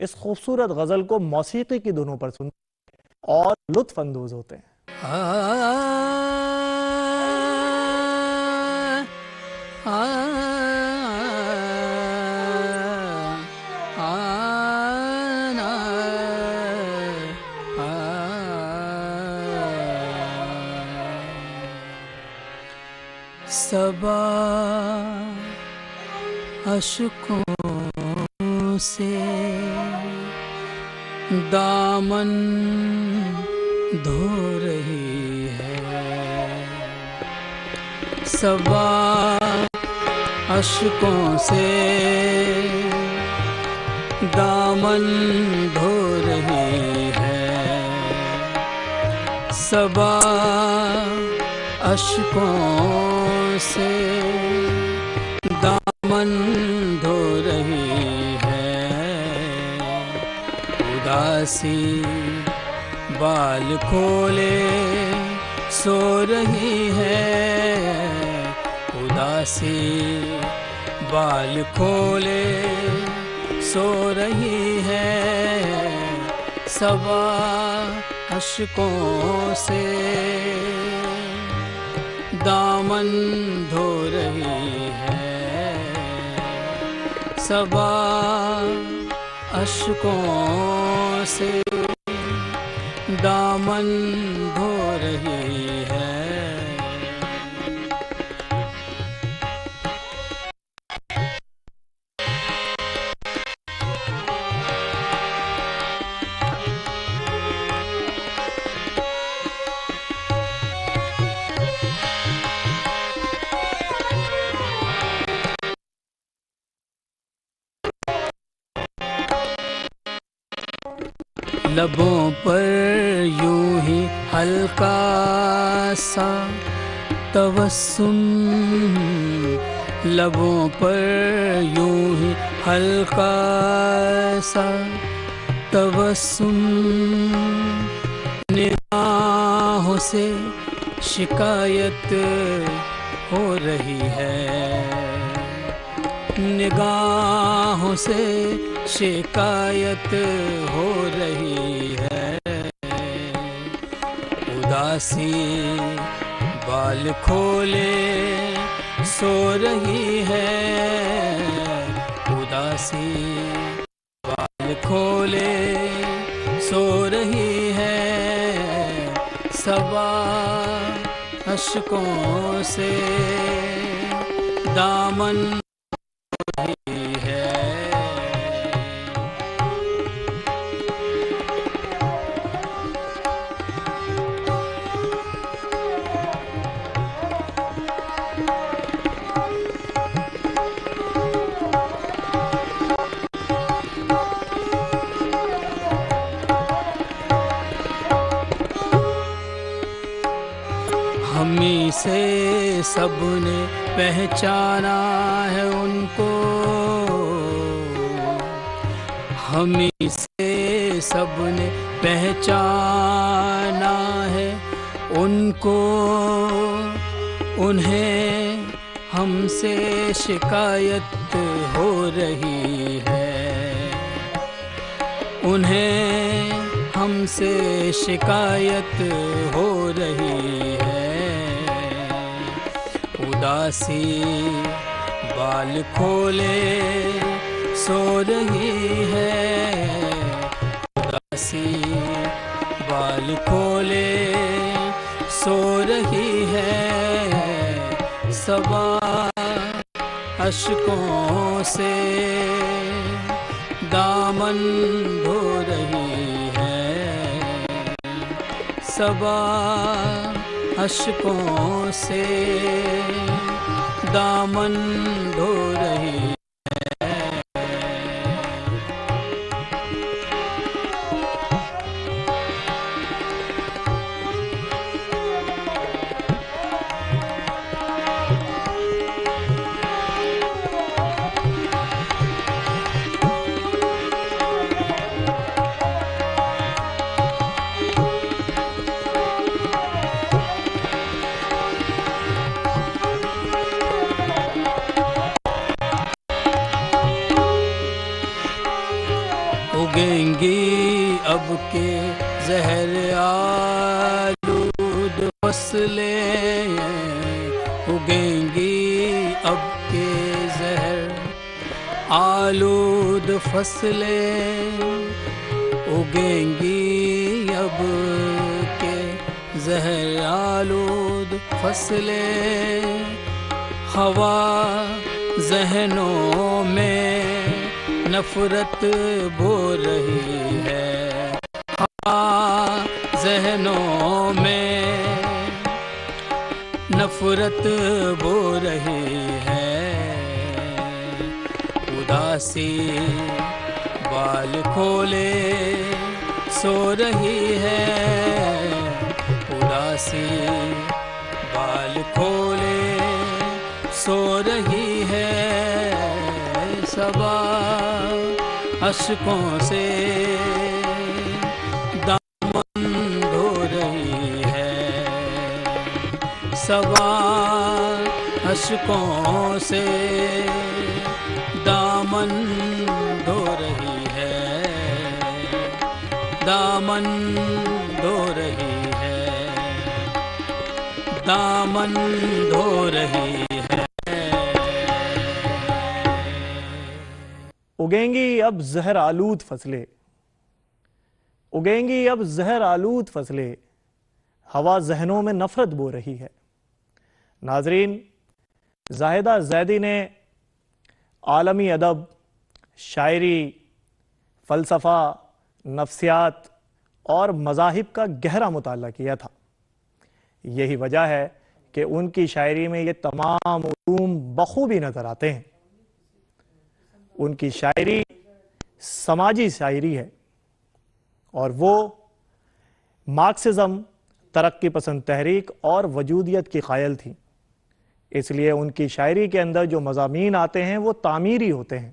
اس خوبصورت غزل کو موسیقی کی دھنوں پر سنتے ہیں اور لطف اندوز ہوتے ہیں۔ صبا اشکوں سے دامن دھو رہی ہے، صبا اشکوں سے دامن دھو رہی ہے، صبا اشکوں سے دامن دھو رہی ہے، اداسی بال کھولے سو رہی ہے، اداسی بال کھولے سو رہی ہے، صبا اشکوں سے دامن دھو رہی ہے، صبا اشکوں سے دامن دھو رہی ہے۔ لبوں پر یوں ہی ہلکا سا تبسم، لبوں پر یوں ہی ہلکا سا تبسم، نگاہوں سے شکایت ہو رہی ہے، نگاہوں سے شکایت ہو رہی ہے، اداسی بال کھولے سو رہی ہے، اداسی بال کھولے سو رہی ہے، صبا اشکوں سے دامن رہی ہے۔ ہمیں سے سب نے پہچانا ہے ان کو، ہمیں سے سب نے پہچانا ہے ان کو، انہیں ہم سے شکایت ہو رہی ہے، انہیں ہم سے شکایت ہو رہی ہے، اداسی بال کھولے سو رہی ہے، اداسی بال کھولے سو رہی ہے، صبا اشکوں سے دامن دھو رہی ہے، صبا اشکوں سے دامن دھو رہی ہے۔ فصلیں اگیں گی اب کے زہر آلود فصلیں اگیں گی اب کے زہر آلود فصلیں ہوا ذہنوں میں نفرت بو رہی ہے ہوا ذہنوں میں نفرت بو رہی ہے اداسی بال کھولے سو رہی ہے اداسی بال کھولے سو رہی ہے صبا اشکوں سے دامن دھو رہی ہے صبا اشکوں سے دامن دھو رہی ہے دامن دھو رہی ہے دامن دھو رہی ہے اگیں گی اب زہر آلود فصلیں اگیں گی اب زہر آلود فصلیں ہوا ذہنوں میں نفرت بو رہی ہے۔ ناظرین، زاہدہ زیدی نے عالمی ادب، شاعری، فلسفہ، نفسیات اور مذاہب کا گہرا مطالعہ کیا تھا۔ یہی وجہ ہے کہ ان کی شاعری میں یہ تمام علوم بخوبی نظر آتے ہیں۔ ان کی شاعری سماجی شاعری ہے اور وہ مارکسزم، ترقی پسند تحریک اور وجودیت کی قائل تھی۔ اس لیے ان کی شاعری کے اندر جو مضامین آتے ہیں وہ تعمیری ہوتے ہیں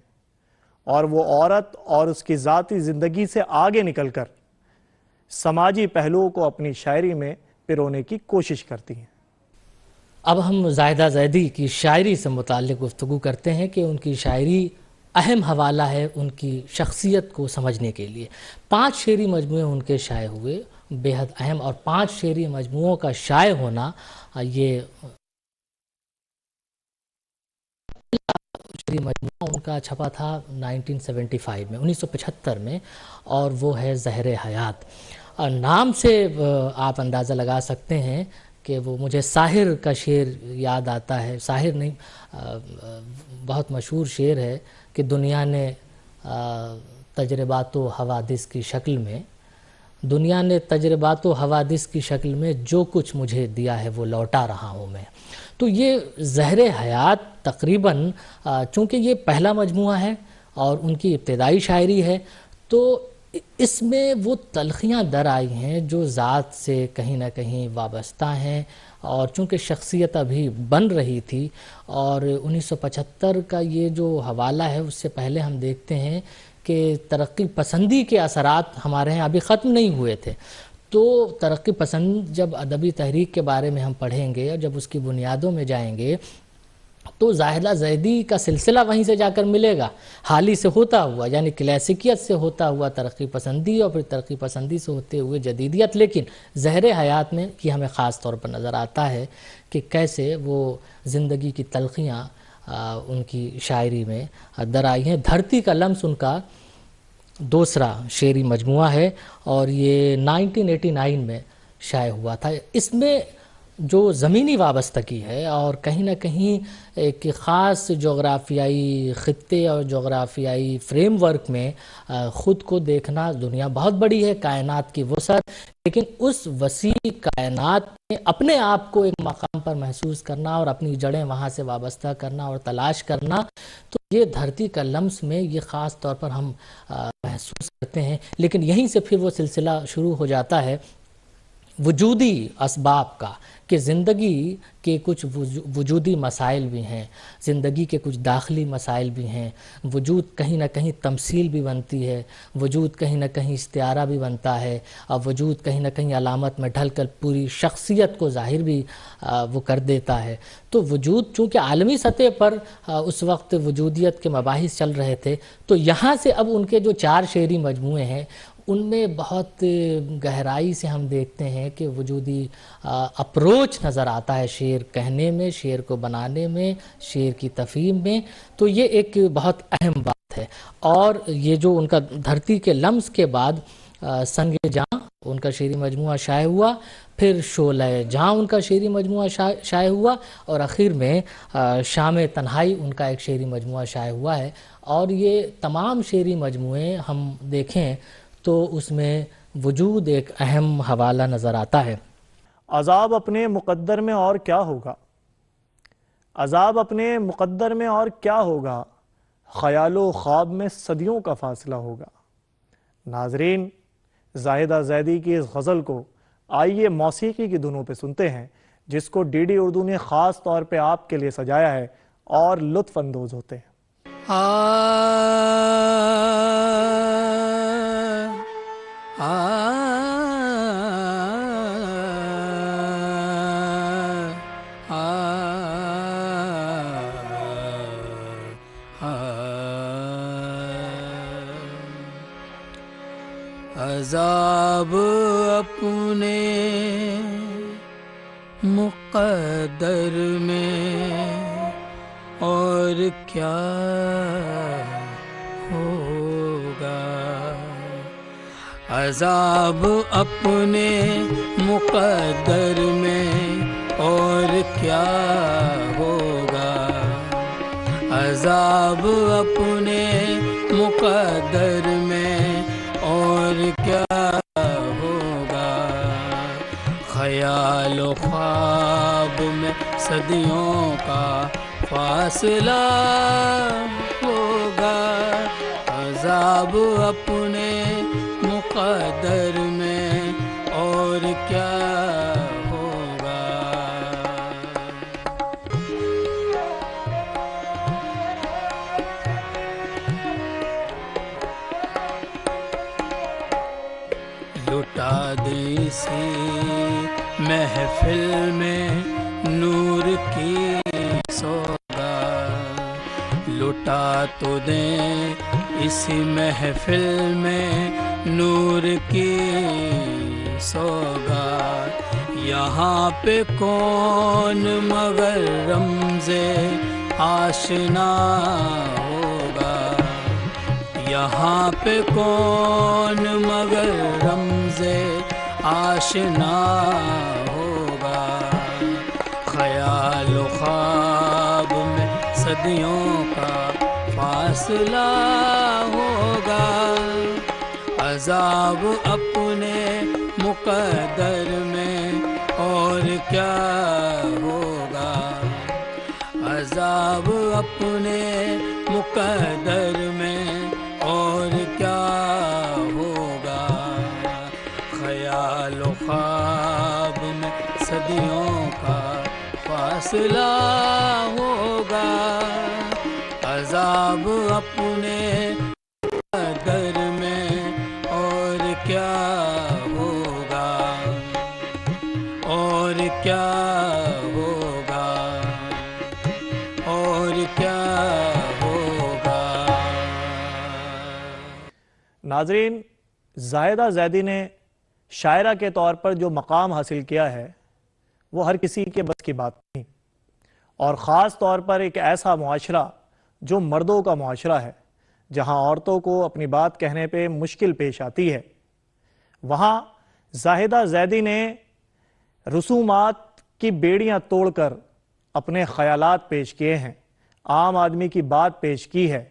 اور وہ عورت اور اس کی ذاتی زندگی سے آگے نکل کر سماجی پہلوؤں کو اپنی شاعری میں پرونے کی کوشش کرتی ہیں۔ اب ہم زاہدہ زیدی کی شاعری سے متعلق گفتگو کرتے ہیں کہ ان کی شاعری اہم حوالہ ہے ان کی شخصیت کو سمجھنے کے لیے۔ 5 شعری مجموعے ان کے شائع ہوئے، بے حد اہم، اور 5 شعری مجموعوں کا شائع ہونا یہ شعری مجموعہ ان کا چھپا تھا 1975 میں 1975 میں، اور وہ ہے زہر حیات۔ نام سے آپ اندازہ لگا سکتے ہیں کہ وہ مجھے ساحر کا شعر یاد آتا ہے، ساحر نہیں، بہت مشہور شعر ہے کہ دنیا نے تجربات و حوادث کی شکل میں دنیا نے تجربات و حوادث کی شکل میں جو کچھ مجھے دیا ہے وہ لوٹا رہا ہوں میں۔ تو یہ زہر حیات تقریباً چونکہ یہ پہلا مجموعہ ہے اور ان کی ابتدائی شاعری ہے، تو اس میں وہ تلخیاں در آئی ہیں جو ذات سے کہیں نہ کہیں وابستہ ہیں، اور چونکہ شخصیت ابھی بن رہی تھی، اور 1975 کا یہ جو حوالہ ہے اس سے پہلے ہم دیکھتے ہیں کہ ترقی پسندی کے اثرات ہمارے ہیں ابھی ختم نہیں ہوئے تھے۔ تو ترقی پسند جب ادبی تحریک کے بارے میں ہم پڑھیں گے اور جب اس کی بنیادوں میں جائیں گے تو زاہدہ زیدی کا سلسلہ وہیں سے جا کر ملے گا، حالی سے ہوتا ہوا، یعنی کلاسیکیت سے ہوتا ہوا ترقی پسندی، اور پھر ترقی پسندی سے ہوتے ہوئے جدیدیت۔ لیکن زہر حیات میں یہ ہمیں خاص طور پر نظر آتا ہے کہ کیسے وہ زندگی کی تلخیاں ان کی شاعری میں در آئی ہیں۔ دھرتی کا لمس ان کا دوسرا شعری مجموعہ ہے اور یہ 1989 میں شائع ہوا تھا۔ اس میں جو زمینی وابستگی ہے اور کہیں نہ کہیں ایک خاص جغرافیائی خطے اور جغرافیائی فریم ورک میں خود کو دیکھنا، دنیا بہت بڑی ہے، کائنات کی وسعت، لیکن اس وسیع کائنات میں اپنے آپ کو ایک مقام پر محسوس کرنا اور اپنی جڑیں وہاں سے وابستہ کرنا اور تلاش کرنا، تو یہ دھرتی کا لمس میں یہ خاص طور پر ہم محسوس کرتے ہیں۔ لیکن یہیں سے پھر وہ سلسلہ شروع ہو جاتا ہے وجودی اسباب کا، کہ زندگی کے کچھ وجودی مسائل بھی ہیں، زندگی کے کچھ داخلی مسائل بھی ہیں، وجود کہیں نہ کہیں تمثیل بھی بنتی ہے، وجود کہیں نہ کہیں استعارہ بھی بنتا ہے، اور وجود کہیں نہ کہیں علامت میں ڈھل کر پوری شخصیت کو ظاہر بھی وہ کر دیتا ہے۔ تو وجود چونکہ عالمی سطح پر اس وقت وجودیت کے مباحث چل رہے تھے، تو یہاں سے اب ان کے جو 4 شعری مجموعے ہیں ان میں بہت گہرائی سے ہم دیکھتے ہیں کہ وجودی اپروچ نظر آتا ہے شعر کہنے میں، شعر کو بنانے میں، شعر کی تفہیم میں. تو یہ ایک بہت اہم بات ہے. اور یہ جو ان کا دھرتی کے لمس کے بعد سنگ جاں ان کا شعری مجموعہ شائع ہوا، پھر شعلہ جاں ان کا شعری مجموعہ شائع ہوا، اور آخر میں شام تنہائی ان کا ایک شعری مجموعہ شائع ہوا ہے. اور یہ تمام شعری مجموعے ہم دیکھیں تو اس میں وجود ایک اہم حوالہ نظر آتا ہے. عذاب اپنے مقدر میں اور کیا ہوگا، عذاب اپنے مقدر میں اور کیا ہوگا، خیال و خواب میں صدیوں کا فاصلہ ہوگا. ناظرین، زاہدہ زیدی کی اس غزل کو آئیے موسیقی کی دھنوں پہ سنتے ہیں، جس کو ڈی ڈی اردو نے خاص طور پہ آپ کے لیے سجایا ہے، اور لطف اندوز ہوتے ہیں. عذاب اپنے مقدر میں اور کیا ہوگا، عذاب اپنے مقدر میں اور کیا ہوگا، عذاب اپنے مقدر میں اور کیا ہوگا، خیال و خواب میں صدیوں کا فاصلہ ہوگا، عذاب اپنے مقدر میں اور کیا ہوگا. لٹا دے اسی محفل میں نور کی سوگات، لٹا تو دیں اسی محفل میں نور کی سوگات. یہاں پہ کون مگر رمز آشنا ہوگا، یہاں پہ کون مگر رمز آشنا ہوگا، خیال و خواب میں صدیوں کا فاصلہ ہوگا، عذاب اپنے مقدر میں اور کیا ہوگا، عذاب اپنے مقدر میں اور کیا ہوگا، خیال و خواب میں صدیوں کا فاصلہ ہوگا، عذاب اپنے مقدر میں اور کیا ہوگا، اور کیا ہوگا، اور کیا ہوگا. ناظرین، زاہدہ زیدی نے شاعرہ کے طور پر جو مقام حاصل کیا ہے وہ ہر کسی کے بس کی بات نہیں، اور خاص طور پر ایک ایسا معاشرہ جو مردوں کا معاشرہ ہے، جہاں عورتوں کو اپنی بات کہنے پہ مشکل پیش آتی ہے، وہاں زاہدہ زیدی نے رسومات کی بیڑیاں توڑ کر اپنے خیالات پیش کیے ہیں، عام آدمی کی بات پیش کی ہے.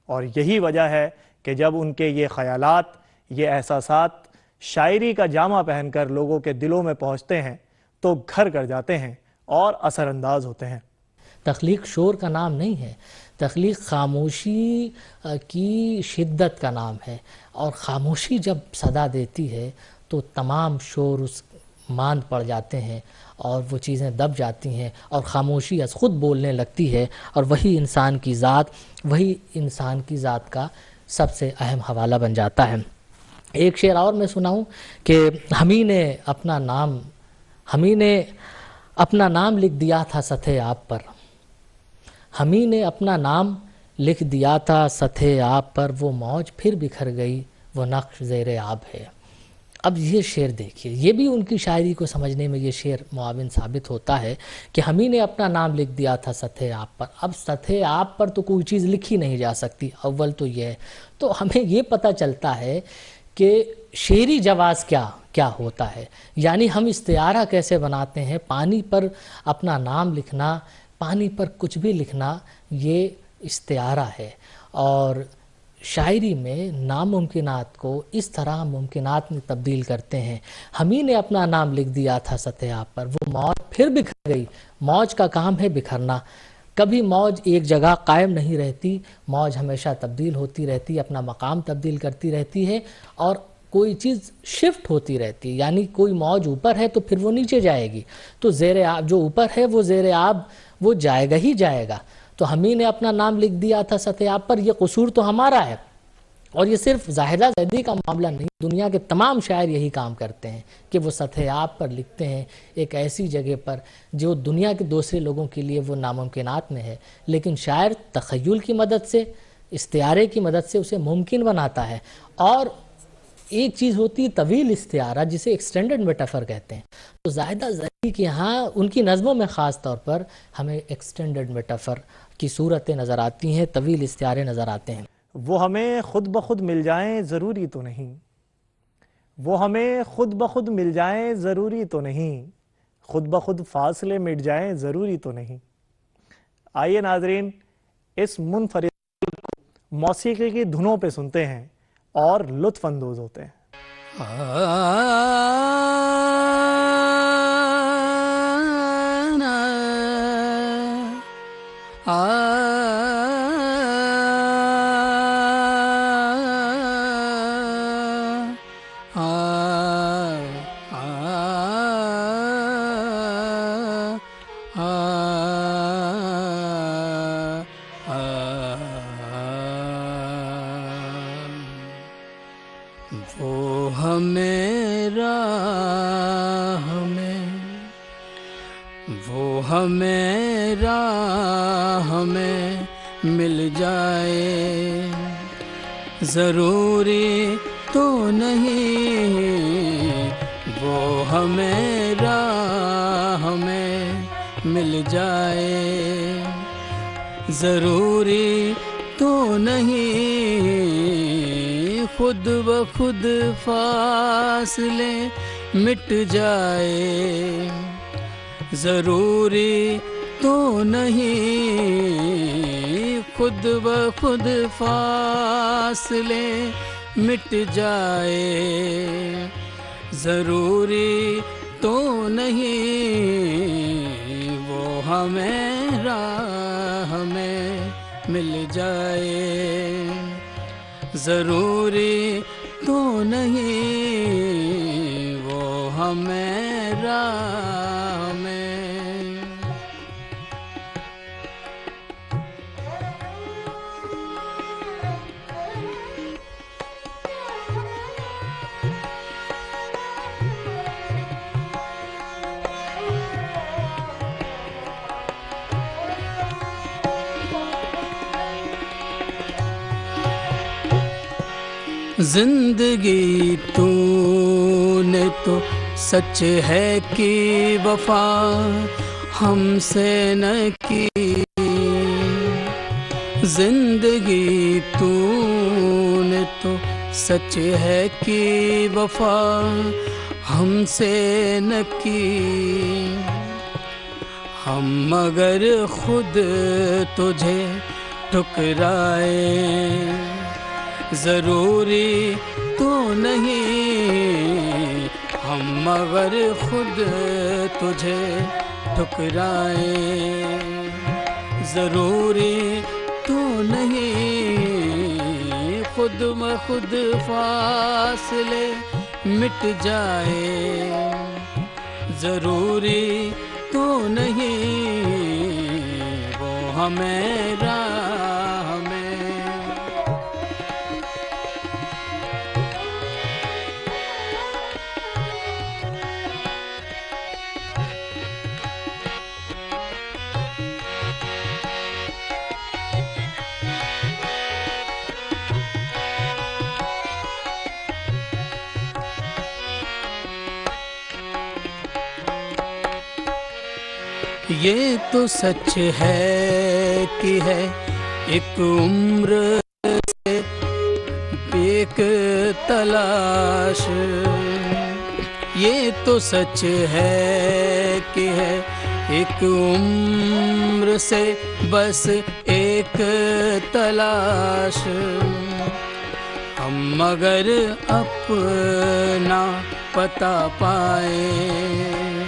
اور یہی وجہ ہے کہ جب ان کے یہ خیالات، یہ احساسات شاعری کا جامہ پہن کر لوگوں کے دلوں میں پہنچتے ہیں تو گھر کر جاتے ہیں اور اثر انداز ہوتے ہیں. تخلیق شور کا نام نہیں ہے، تخلیق خاموشی کی شدت کا نام ہے. اور خاموشی جب صدا دیتی ہے تو تمام شور اس ماند پڑ جاتے ہیں اور وہ چیزیں دب جاتی ہیں، اور خاموشی از خود بولنے لگتی ہے، اور وہی انسان کی ذات کا سب سے اہم حوالہ بن جاتا ہے. ایک شعر اور میں سناؤں کہ ہمیں نے اپنا نام لکھ دیا تھا سطح آپ پر، ہمیں نے اپنا نام لکھ دیا تھا سطح آپ پر، وہ موج پھر بکھر گئی وہ نقش زیر آب ہے۔ اب یہ شعر دیکھیے، یہ بھی ان کی شاعری کو سمجھنے میں یہ شعر معاون ثابت ہوتا ہے کہ ہم ہی نے اپنا نام لکھ دیا تھا سطح آب پر۔ اب سطح آب پر تو کوئی چیز لکھی نہیں جا سکتی، اول تو یہ ہے۔ تو ہمیں یہ پتہ چلتا ہے کہ شعری جواز کیا ہوتا ہے، یعنی ہم استعارہ کیسے بناتے ہیں۔ پانی پر اپنا نام لکھنا، پانی پر کچھ بھی لکھنا، یہ استعارہ ہے۔ اور شاعری میں ناممکنات کو اس طرح ممکنات میں تبدیل کرتے ہیں۔ ہم ہی نے اپنا نام لکھ دیا تھا سطح آب پر، وہ موج پھر بکھر گئی۔ موج کا کام ہے بکھرنا، کبھی موج ایک جگہ قائم نہیں رہتی، موج ہمیشہ تبدیل ہوتی رہتی، اپنا مقام تبدیل کرتی رہتی ہے اور کوئی چیز شفٹ ہوتی رہتی ہے، یعنی کوئی موج اوپر ہے تو پھر وہ نیچے جائے گی، تو زیر آب جو اوپر ہے وہ زیر آب وہ جائے گا ہی جائے گا۔ تو ہم ہی نے اپنا نام لکھ دیا تھا سطح آب پر، یہ قصور تو ہمارا ہے۔ اور یہ صرف زاہدہ زیدی کا معاملہ نہیں، دنیا کے تمام شاعر یہی کام کرتے ہیں کہ وہ سطح آب پر لکھتے ہیں، ایک ایسی جگہ پر جو دنیا کے دوسرے لوگوں کے لیے وہ ناممکنات میں ہے، لیکن شاعر تخیل کی مدد سے، استعارے کی مدد سے اسے ممکن بناتا ہے۔ اور ایک چیز ہوتی ہے طویل استعارہ، جسے ایکسٹینڈڈ میٹافر کہتے ہیں۔ تو زاہدہ زیدی کے ہاں ان کی نظموں میں خاص طور پر ہمیں ایکسٹینڈڈ میٹافر کی صورتیں نظر آتی ہیں، طویل استعارے نظر آتے ہیں۔ وہ ہمیں خود بخود مل جائیں ضروری تو نہیں، وہ ہمیں خود بخود مل جائیں ضروری تو نہیں، خود بخود فاصلے مٹ جائیں ضروری تو نہیں۔ آئیے ناظرین اس منفرد موسیقی کی دھنوں پہ سنتے ہیں اور لطف اندوز ہوتے ہیں۔ ہمیں راہ میں مل جائے ضروری تو نہیں، وہ ہمیں راہ میں مل جائے ضروری تو نہیں، خود بخود فاصلے مٹ جائے ضروری تو نہیں، خود بخود فاصلے مٹ جائے ضروری تو نہیں، وہ ہمیں راہ میں مل جائے ضروری تو نہیں، وہ ہمیں راہ میں۔ زندگی تو نے تو سچ ہے کہ وفا ہم سے نہ کی، زندگی تو نے تو سچ ہے کہ وفا ہم سے نہ کی، ہم مگر خود تجھے ٹھکرائیں ضروری تو نہیں، ہم مگر خود تجھے ٹھکرائیں ضروری تو نہیں، خود بخود فاصلے مٹ جائے ضروری تو نہیں، وہ ہمیں راہ میں۔ یہ تو سچ ہے کہ ہے ایک عمر سے ایک تلاش، یہ تو سچ ہے کہ ہے ایک عمر سے بس ایک تلاش، ہم مگر اپنا پتہ پائیں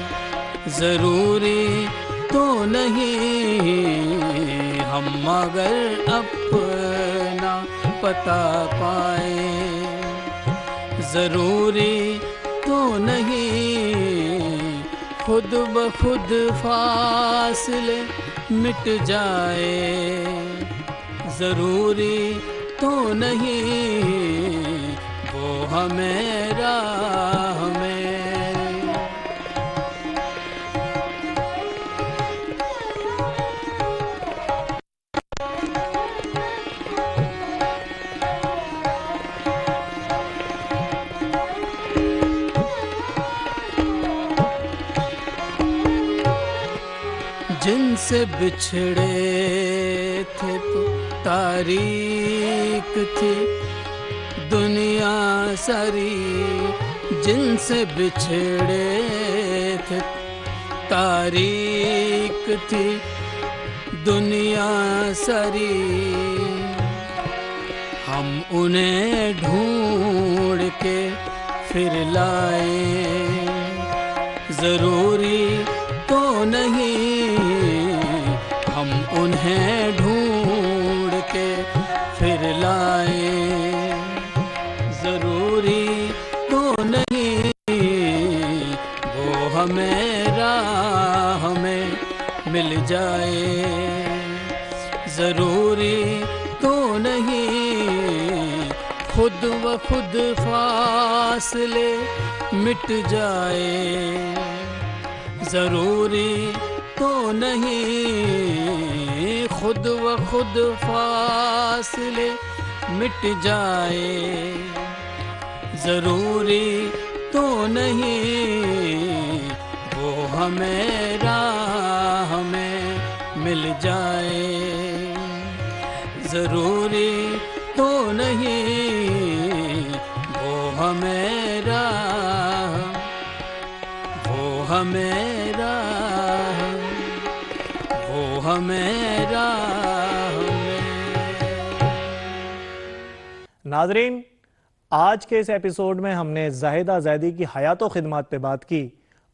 ضروری تو نہیں، ہم مگر اپنا پتہ پائیں ضروری تو نہیں، خود بخود فاصلے مٹ جائے ضروری تو نہیں، وہ ہمیں راہ میں جن سے بچھڑے تھے تو تاریک تھی دنیا ساری، جن سے بچھڑے تھے تاریک تھی دنیا ساری، ہم انہیں ڈھونڈ کے پھر لائے ضروری تو نہیں، ہم انہیں ڈھونڈ کے پھر لائیں ضروری تو نہیں، وہ ہمیں راہ میں مل جائے ضروری تو نہیں، خود بخود فاصلے مٹ جائے ضروری تو نہیں، خود بخود فاصلے مٹ جائے ضروری تو نہیں، وہ ہمیں راہ میں مل جائے ضروری تو نہیں، وہ ہمیں راہ وہ ہمیں راہ وہ ہمیں راہ میں۔ ناظرین، آج کے اس ایپیسوڈ میں ہم نے زاہدہ زیدی کی حیات و خدمات پہ بات کی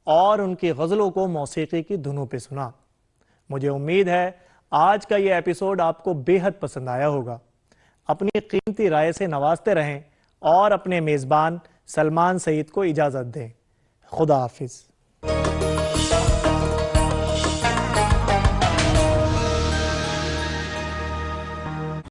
اور ان کی غزلوں کو موسیقی کی دھنوں پہ سنا۔ مجھے امید ہے آج کا یہ ایپیسوڈ آپ کو بے حد پسند آیا ہوگا۔ اپنی قیمتی رائے سے نوازتے رہیں اور اپنے میزبان سلمان سعید کو اجازت دیں۔ خدا حافظ۔